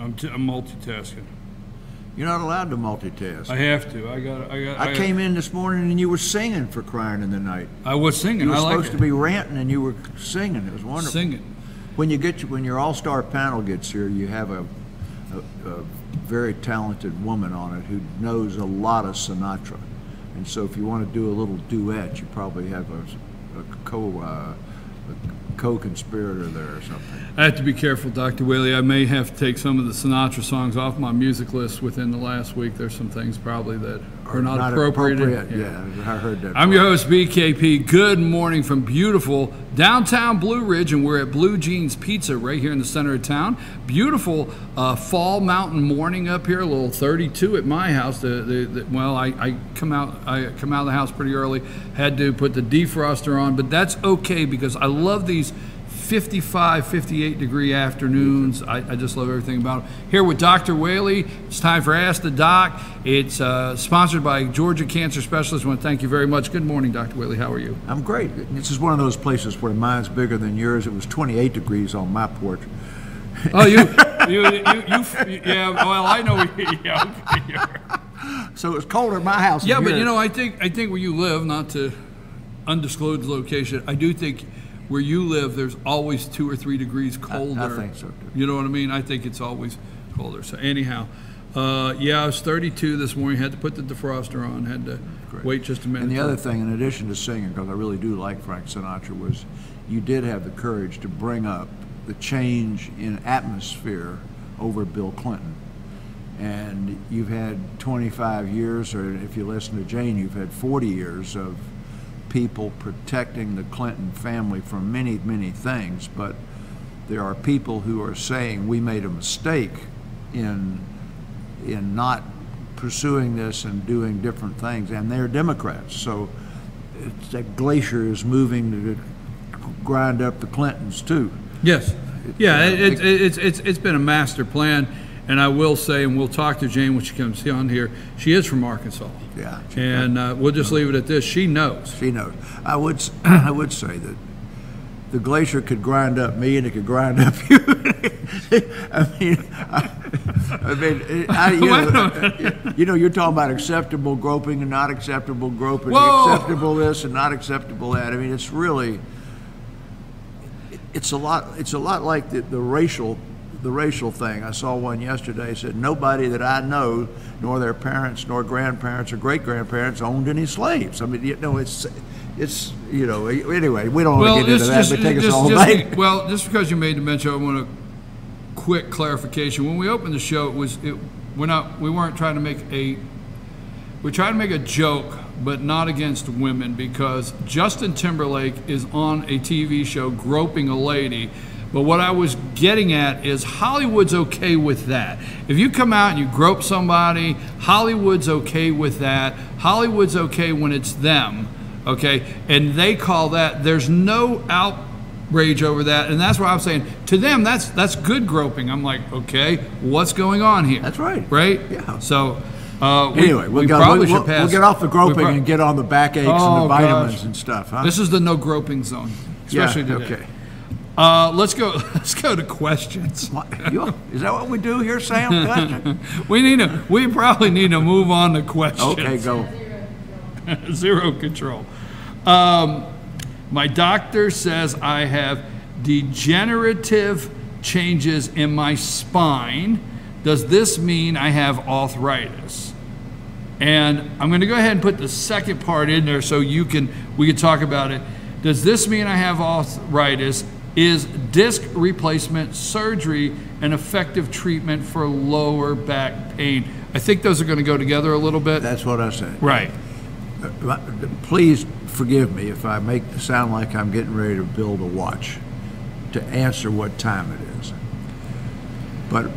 I'm multitasking. You're not allowed to multitask. I have to. I came in this morning and you were singing, for crying in the night. I was singing. You were I like supposed to be ranting and you were singing. It was wonderful. Singing. When your all-star panel gets here, you have a very talented woman on it who knows a lot of Sinatra, and so if you want to do a little duet, you probably have a co-conspirator there or something. I have to be careful, Dr. Whaley. I may have to take some of the Sinatra songs off my music list within the last week. There's some things probably that are not appropriate. Yeah, I heard that. I'm your host, BKP. Good morning from beautiful downtown Blue Ridge, and we're at Blue Jeans Pizza right here in the center of town. Beautiful fall mountain morning up here, a little 32 at my house. Well, I come out of the house pretty early. Had to put the defroster on, but that's okay because I love these 55, 58 degree afternoons. I just love everything about it. Here with Dr. Whaley. It's time for Ask the Doc. It's sponsored by Georgia Cancer Specialists. I want to thank you very much. Good morning, Dr. Whaley. How are you? I'm great. This is one of those places where mine's bigger than yours. It was 28 degrees on my porch. Oh, yeah, well, I know. Yeah, okay. So it's colder in my house. Yeah, but you know, I think where you live, not to undisclose location, I do think where you live, there's always 2 or 3 degrees colder. I think so too. You know what I mean? I think it's always colder. So anyhow, yeah, I was 32 this morning. Had to put the defroster on. Had to wait just a minute. And the other thing, in addition to singing, because I really do like Frank Sinatra, was you did have the courage to bring up the change in atmosphere over Bill Clinton. And you've had 25 years, or if you listen to Jane, you've had 40 years of people protecting the Clinton family from many, many things, but there are people who are saying we made a mistake in not pursuing this and doing different things, and they're Democrats. So that glacier is moving to grind up the Clintons too. Yes, yeah, it's been a master plan. And I will say, and we'll talk to Jane when she comes on here, she is from Arkansas. Yeah. And we'll just leave it at this. She knows. She knows. I would say that the glacier could grind up me and it could grind up you. You're talking about acceptable groping and not acceptable groping, acceptable this and not acceptable that. I mean, it's really, it's a lot like the racial thing. I saw one yesterday. Said nobody that I know, nor their parents, nor grandparents or great grandparents, owned any slaves. I mean, it's anyway. We don't want to get into that. But take us all night. Well, just because you made the mention, I want a quick clarification. When we opened the show, we weren't trying to make we're trying to make a joke, but not against women, because Justin Timberlake is on a TV show groping a lady. But what I was getting at is Hollywood's okay with that. If you come out and you grope somebody, Hollywood's okay with that. Hollywood's okay when it's them, okay? And they call that, there's no outrage over that. And that's what I'm saying. To them, that's good groping. I'm like, okay, what's going on here? That's right. Right? Yeah. So anyway, we'll get off the groping and get on the backaches and the vitamins and stuff, huh? This is the no groping zone, especially today. Okay. Let's go to questions. Is that what we do here, Sam? Question? We probably need to move on to questions. Okay, go. Zero control. My doctor says I have degenerative changes in my spine. Does this mean I have arthritis? And I'm going to go ahead and put the second part in there so we can talk about it. Does this mean I have arthritis? Is disc replacement surgery an effective treatment for lower back pain? I think those are going to go together a little bit. That's what I said. Right. Please forgive me if I make it sound like I'm getting ready to build a watch to answer what time it is. But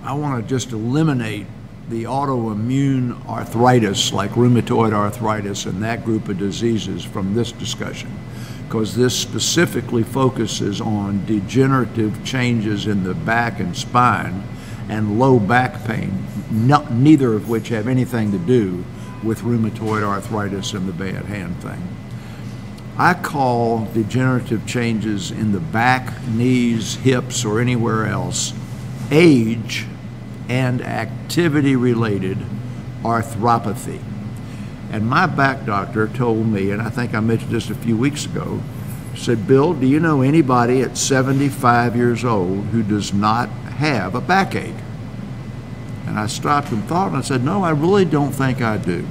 I want to just eliminate the autoimmune arthritis, like rheumatoid arthritis and that group of diseases, from this discussion, because this specifically focuses on degenerative changes in the back and spine and low back pain, neither of which have anything to do with rheumatoid arthritis and the bad hand thing. I call degenerative changes in the back, knees, hips, or anywhere else age and activity-related arthropathy. And my back doctor told me, and I think I mentioned this a few weeks ago, said, Bill, do you know anybody at 75 years old who does not have a backache? And I stopped and thought, and I said, no, I really don't think I do.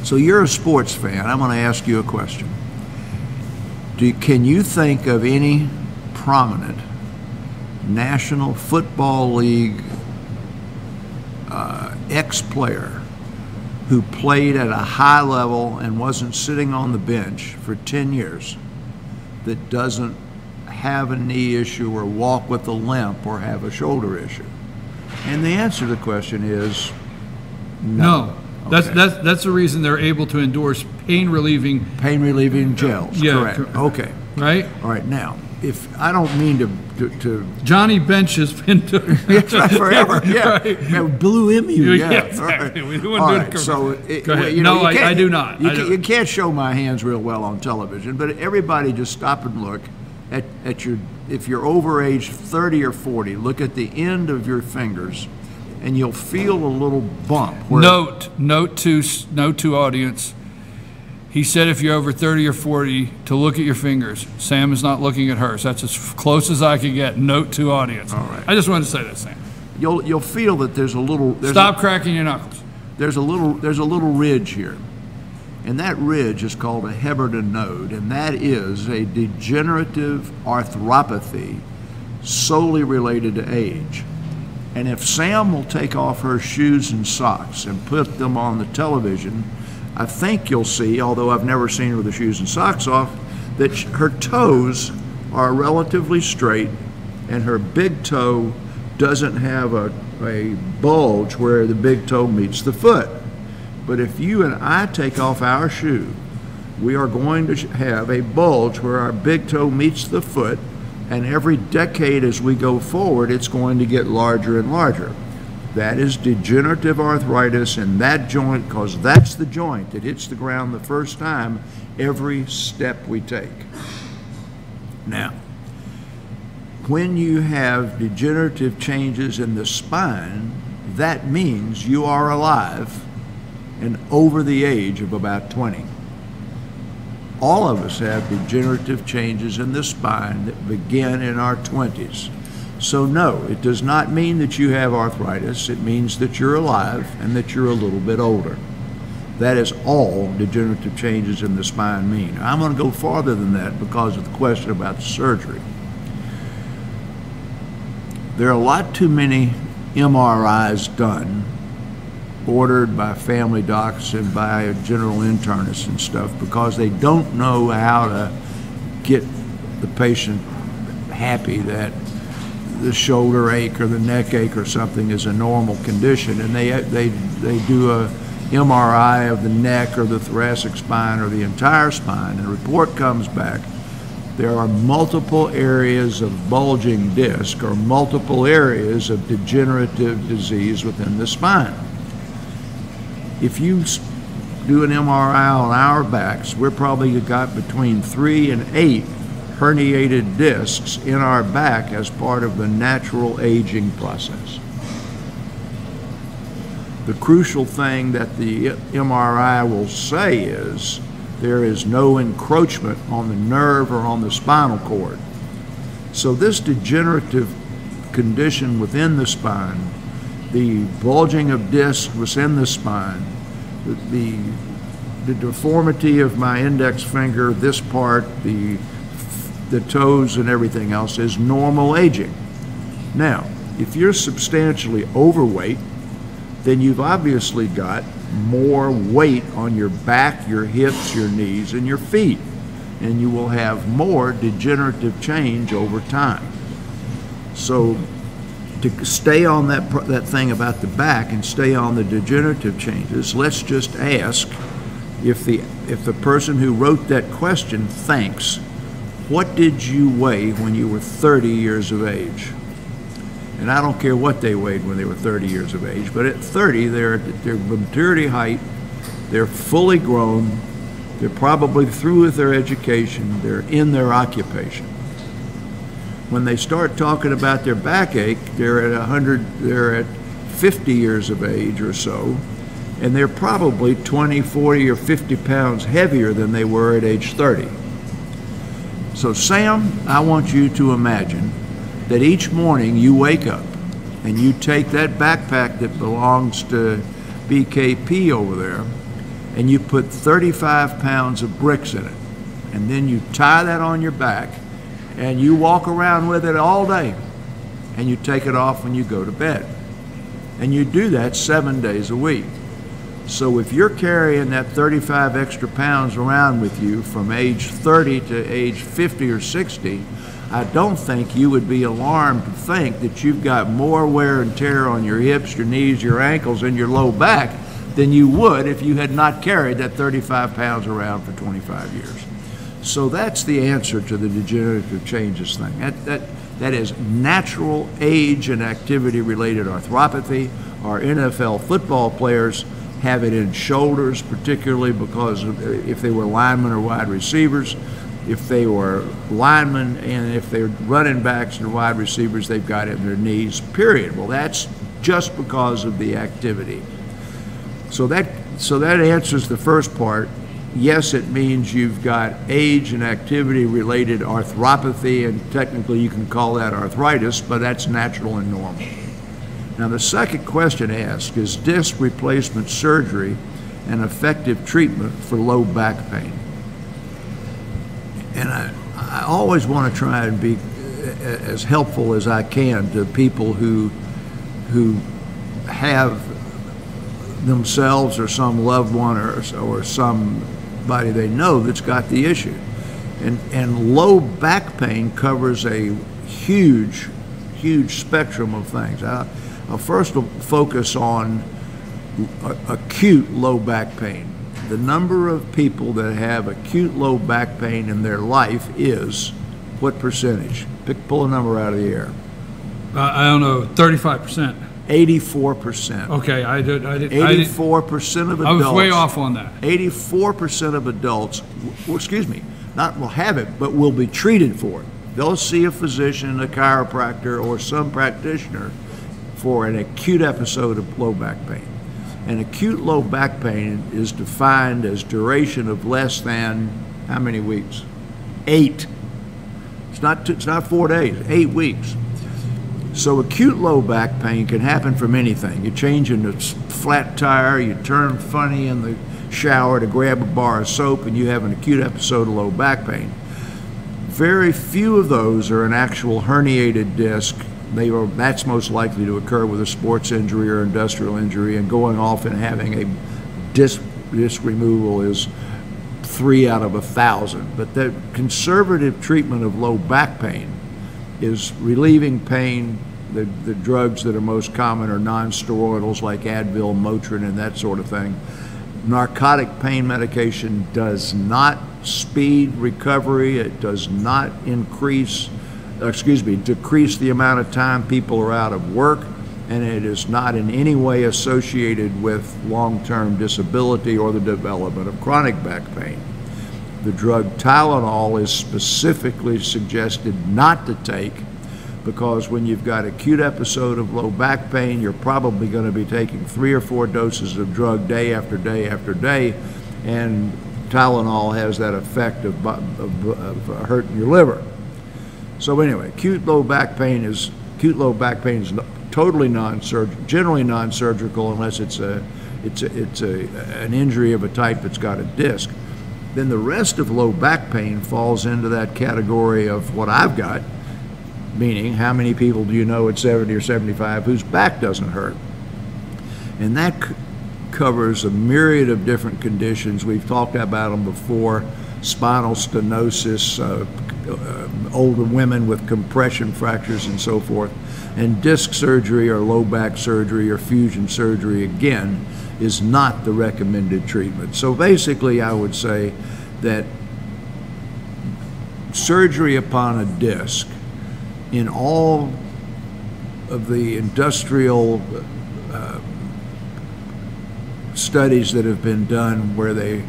So you're a sports fan. I'm going to ask you a question. Can you think of any prominent National Football League ex-player who played at a high level and wasn't sitting on the bench for 10 years that doesn't have a knee issue or walk with a limp or have a shoulder issue? And the answer to the question is no. Okay. That's the reason they're able to endorse pain relieving gels. Yeah, correct. Okay. Right. All right. Now, if I don't mean to Johnny Bench has been doing forever. Yeah. Right. Yeah, Blue Emu. Yeah. Exactly. Right. We don't All want to right. do So Go ahead. you I do not. You can't show my hands real well on television, but everybody just stop and look at your. If you're over age 30 or 40, look at the end of your fingers, and you'll feel a little bump. Note to audience. He said if you're over 30 or 40 to look at your fingers. Sam is not looking at hers. That's as close as I can get. Note to audience. All right. I just wanted to say that, Sam. You'll feel that there's a little. Stop cracking your knuckles. There's a little ridge here, and that ridge is called a Heberden node, and that is a degenerative arthropathy solely related to age. And if Sam will take off her shoes and socks and put them on the television, I think you'll see, although I've never seen her with the shoes and socks off, that her toes are relatively straight and her big toe doesn't have a bulge where the big toe meets the foot. But if you and I take off our shoe, we are going to have a bulge where our big toe meets the foot, and every decade as we go forward, it's going to get larger and larger. That is degenerative arthritis in that joint, because that's the joint that hits the ground the first time every step we take. Now, when you have degenerative changes in the spine, that means you are alive and over the age of about 20. All of us have degenerative changes in the spine that begin in our 20s. So no, it does not mean that you have arthritis. It means that you're alive and that you're a little bit older. That is all degenerative changes in the spine mean. I'm going to go farther than that because of the question about the surgery. There are a lot too many MRIs done, ordered by family docs and by general internists and stuff, because they don't know how to get the patient happy that the shoulder ache or the neck ache or something is a normal condition, and they do a MRI of the neck or the thoracic spine or the entire spine, and the report comes back. There are multiple areas of bulging disc or multiple areas of degenerative disease within the spine. If you do an MRI on our backs, we're probably got between 3 and 8 herniated discs in our back as part of the natural aging process. The crucial thing that the MRI will say is there is no encroachment on the nerve or on the spinal cord. So this degenerative condition within the spine, the bulging of discs within the spine, the deformity of my index finger, this part, the toes and everything else is normal aging. Now, if you're substantially overweight, then you've obviously got more weight on your back, your hips, your knees, and your feet, and you will have more degenerative change over time. So to stay on that thing about the back and stay on the degenerative changes, let's just ask if the person who wrote that question thinks, what did you weigh when you were 30 years of age? And I don't care what they weighed when they were 30 years of age, but at 30, they're at their maturity height, they're fully grown, they're probably through with their education, they're in their occupation. When they start talking about their backache, they're at 100, they're at 50 years of age or so, and they're probably 20, 40, or 50 pounds heavier than they were at age 30. So Sam, I want you to imagine that each morning you wake up and you take that backpack that belongs to BKP over there and you put 35 pounds of bricks in it, and then you tie that on your back and you walk around with it all day, and you take it off when you go to bed. And you do that 7 days a week. So if you're carrying that 35 extra pounds around with you from age 30 to age 50 or 60, I don't think you would be alarmed to think that you've got more wear and tear on your hips, your knees, your ankles, and your low back than you would if you had not carried that 35 pounds around for 25 years. So that's the answer to the degenerative changes thing. That is natural age and activity related arthropathy. Our NFL football players have it in shoulders, particularly because if they were linemen or wide receivers, if they were linemen, and if they're running backs and wide receivers, they've got it in their knees, period. Well, that's just because of the activity. So that answers the first part. Yes, it means you've got age and activity related arthropathy, and technically you can call that arthritis, but that's natural and normal. Now the second question asked, is disc replacement surgery an effective treatment for low back pain? And I always want to try and be as helpful as I can to people who have themselves or some loved one or somebody they know that's got the issue. And low back pain covers a huge spectrum of things. I'll first focus on acute low back pain. The number of people that have acute low back pain in their life is what percentage? Pull a number out of the air. I don't know, 35%. 84%. Okay, I did. 84% of adults. I was way off on that. 84% of adults, well, excuse me, not will have it, but will be treated for it. They'll see a physician, a chiropractor, or some practitioner for an acute episode of low back pain. And acute low back pain is defined as duration of less than how many weeks? 8. It's not 4 days, 8 weeks. So acute low back pain can happen from anything. You're changing a flat tire, you turn funny in the shower to grab a bar of soap, and you have an acute episode of low back pain. Very few of those are an actual herniated disc. That's most likely to occur with a sports injury or industrial injury, and going off and having a disc removal is 3 out of 1,000. But the conservative treatment of low back pain is relieving pain. The drugs that are most common are non-steroidals like Advil, Motrin, and that sort of thing. Narcotic pain medication does not speed recovery. It does not decrease the amount of time people are out of work, and it is not in any way associated with long-term disability or the development of chronic back pain. The drug Tylenol is specifically suggested not to take because when you've got acute episode of low back pain, you're probably going to be taking 3 or 4 doses of drug day after day after day, and Tylenol has that effect of hurting your liver. So anyway, acute low back pain is totally generally non-surgical unless it's an injury of a type that's got a disc. Then the rest of low back pain falls into that category of what I've got, meaning how many people do you know at 70 or 75 whose back doesn't hurt? And that covers a myriad of different conditions. We've talked about them before: spinal stenosis, older women with compression fractures and so forth. And disc surgery or low back surgery or fusion surgery, again, is not the recommended treatment. So basically I would say that surgery upon a disc in all of the industrial studies that have been done where they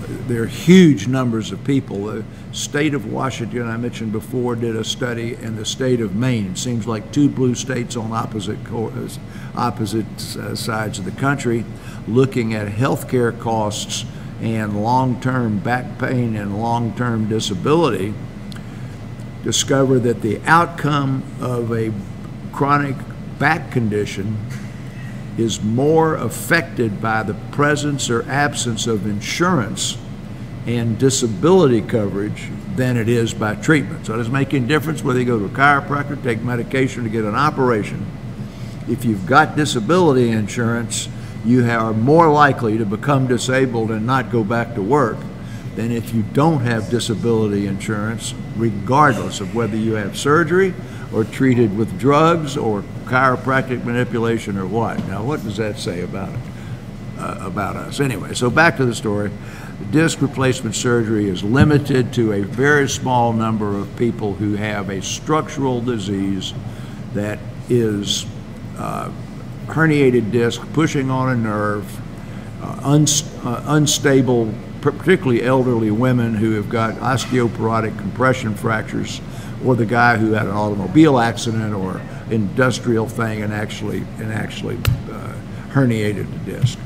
there are huge numbers of people. The state of Washington, I mentioned before, did a study, and the state of Maine. It seems like two blue states on opposite sides of the country, looking at healthcare costs and long-term back pain and long-term disability, discover that the outcome of a chronic back condition is more affected by the presence or absence of insurance and disability coverage than it is by treatment. So it doesn't make any difference whether you go to a chiropractor, take medication to get an operation. If you've got disability insurance, you are more likely to become disabled and not go back to work than if you don't have disability insurance, regardless of whether you have surgery or treated with drugs or chiropractic manipulation or what. Now, what does that say about it, about us? Anyway, so back to the story. Disc replacement surgery is limited to a very small number of people who have a structural disease that is herniated disc pushing on a nerve, unstable, particularly elderly women who have got osteoporotic compression fractures, or the guy who had an automobile accident or industrial thing and actually herniated the disc.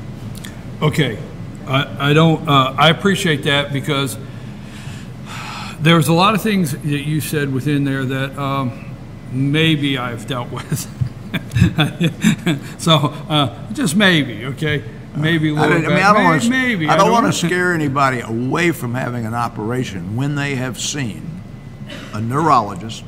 Okay, I appreciate that, because there's a lot of things that you said within there that maybe I've dealt with. So just maybe, okay? Maybe a little bit. I don't want to scare anybody away from having an operation when they have seen a neurologist.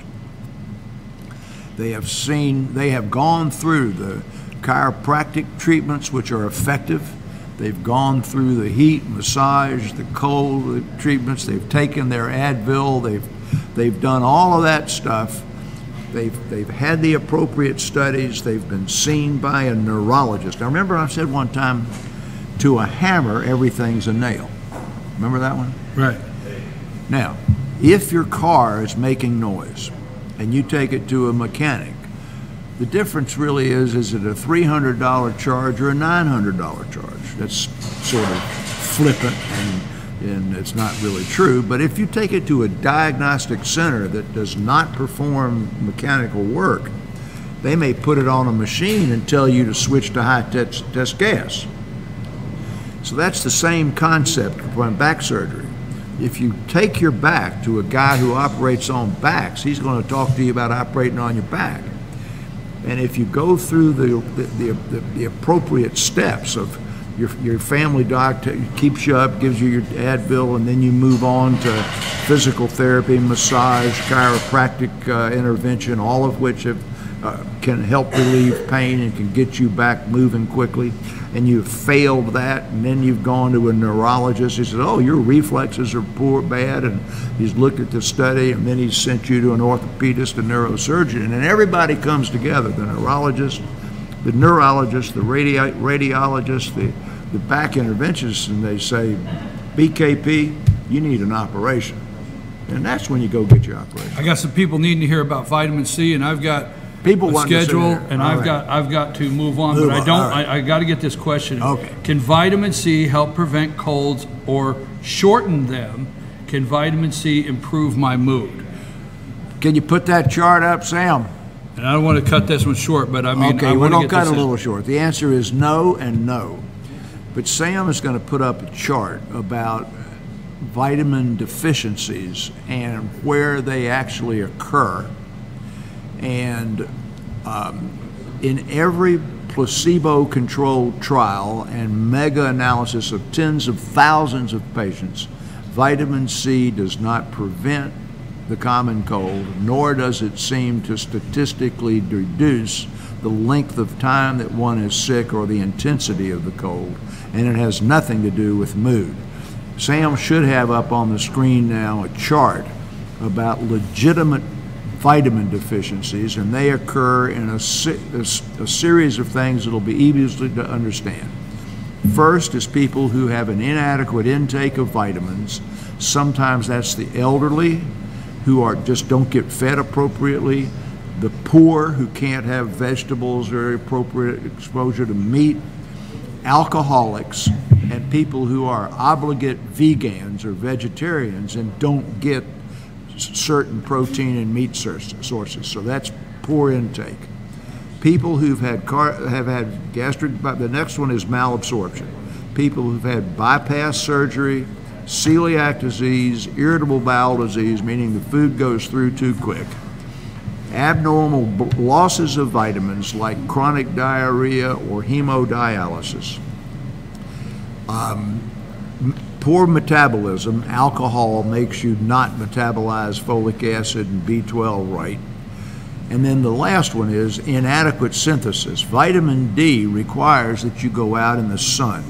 They have gone through the chiropractic treatments, which are effective. They've gone through the heat, massage, the cold treatments. They've taken their Advil. They've done all of that stuff. They've had the appropriate studies. They've been seen by a neurologist. Now, remember I said one time, to a hammer, everything's a nail. Remember that one? Right. Now, if your car is making noise and you take it to a mechanic, the difference really is it a $300 charge or a $900 charge? That's sort of flippant and it's not really true. But if you take it to a diagnostic center that does not perform mechanical work, they may put it on a machine and tell you to switch to high-test gas. So that's the same concept for back surgery. If you take your back to a guy who operates on backs, he's going to talk to you about operating on your back. And if you go through the appropriate steps of your family doctor keeps you up, gives you your Advil, and then you move on to physical therapy, massage, chiropractic intervention, all of which can help relieve pain and can get you back moving quickly, and you've failed that, and then you've gone to a neurologist. He says, oh, your reflexes are bad, and he's looked at the study, and then he's sent you to an orthopedist, a neurosurgeon, and then everybody comes together, the neurologist, the radiologist, the back interventionist, and they say, BKP, you need an operation. And that's when you go get your operation. I got some people needing to hear about vitamin C, and I've got people a schedule, and I've got to move on. But I don't. Right. I got to get this question. Okay. Can vitamin C help prevent colds or shorten them? Can vitamin C improve my mood? Can you put that chart up, Sam? And I don't want to cut this one short, but I mean, okay, we're going to cut a little short. The answer is no and no. But Sam is going to put up a chart about vitamin deficiencies and where they actually occur. And in every placebo-controlled trial and mega-analysis of tens of thousands of patients, vitamin C does not prevent the common cold, nor does it seem to statistically reduce the length of time that one is sick or the intensity of the cold, and it has nothing to do with mood. Sam should have up on the screen now a chart about legitimate vitamin deficiencies, and they occur in a series of things that will be easy to understand. First is people who have an inadequate intake of vitamins. Sometimes that's the elderly who just don't get fed appropriately, the poor who can't have vegetables or appropriate exposure to meat, alcoholics, and people who are obligate vegans or vegetarians and don't get certain protein and meat sources. So that's poor intake. People who've had gastric, the next one is malabsorption. People who've had bypass surgery, celiac disease, irritable bowel disease, meaning the food goes through too quick, abnormal losses of vitamins like chronic diarrhea or hemodialysis, poor metabolism. Alcohol makes you not metabolize folic acid and B12 right. And then the last one is inadequate synthesis. Vitamin D requires that you go out in the sun.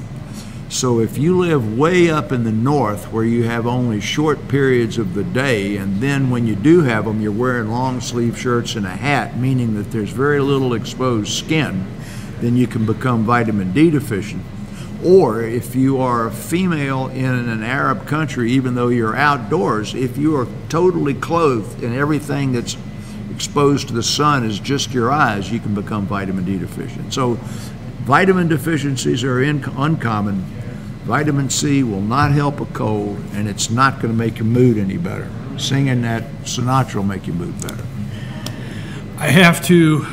So if you live way up in the north where you have only short periods of the day, and then when you do have them, you're wearing long sleeve shirts and a hat, meaning that there's very little exposed skin, then you can become vitamin D deficient. Or if you are a female in an Arab country, even though you're outdoors, if you are totally clothed and everything that's exposed to the sun is just your eyes, you can become vitamin D deficient. So vitamin deficiencies are uncommon. Vitamin C will not help a cold, and it's not going to make your mood any better. Singing that Sinatra will make your mood better.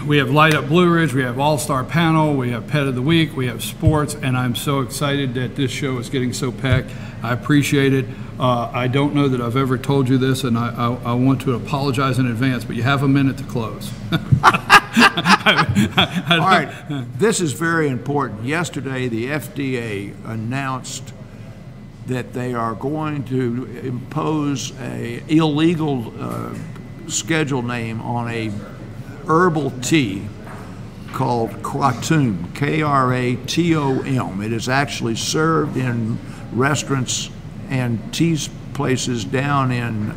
We have Light Up Blue Ridge, we have All-Star Panel, we have Pet of the Week, we have sports, and I'm so excited that this show is getting so packed. I appreciate it. I don't know that I've ever told you this, and I want to apologize in advance, but you have a minute to close. All right, this is very important. Yesterday, the FDA announced that they are going to impose an illegal schedule name on a herbal tea called Kratom, K-R-A-T-O-M. It is actually served in restaurants and tea places down in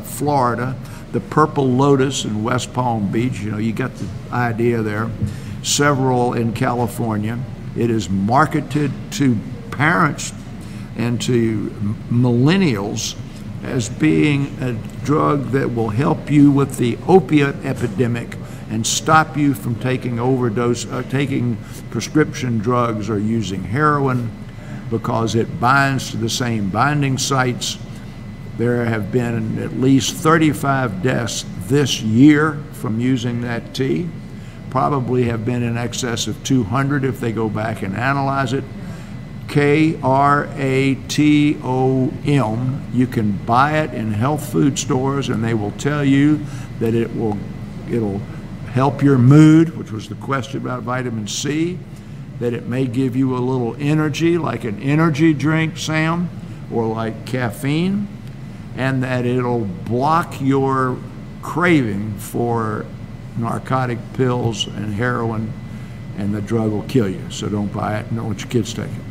Florida, the Purple Lotus in West Palm Beach, you got the idea there, several in California. It is marketed to parents and to millennials as being a drug that will help you with the opiate epidemic and stop you from taking taking prescription drugs or using heroin, because it binds to the same binding sites. There have been at least 35 deaths this year from using that tea. Probably have been in excess of 200 if they go back and analyze it. K-R-A-T-O-M. You can buy it in health food stores, and they will tell you that it'll help your mood, which was the question about vitamin C, that it may give you a little energy, like an energy drink, Sam, or like caffeine, and that it'll block your craving for narcotic pills and heroin, and the drug will kill you. So don't buy it, and don't let your kids take it.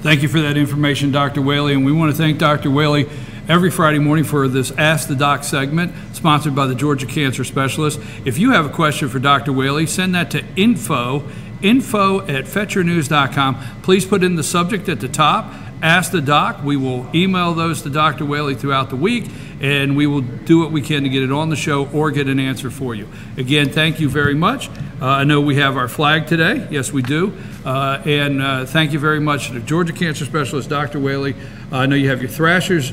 Thank you for that information, Dr. Whaley, and we want to thank Dr. Whaley every Friday morning for this Ask the Doc segment, sponsored by the Georgia Cancer Specialist. If you have a question for Dr. Whaley, send that to info@fetchernews.com. Please put in the subject at the top, Ask the Doc. We will email those to Dr. Whaley throughout the week, and we will do what we can to get it on the show or get an answer for you. Again, thank you very much. I know we have our flag today. Yes, we do. And thank you very much to the Georgia Cancer Specialist, Dr. Whaley. I know you have your Thrashers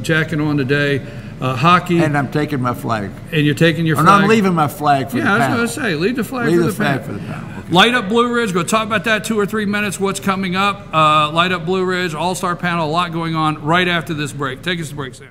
jacket on today. Hockey. And I'm taking my flag. And you're taking your flag? And I'm leaving my flag for the panel. Yeah, I was going to say, leave the flag for the panel. Okay. Light Up Blue Ridge, go talk about that 2 or 3 minutes, what's coming up. Light Up Blue Ridge, All-Star Panel, a lot going on right after this break. Take us to break, Sam.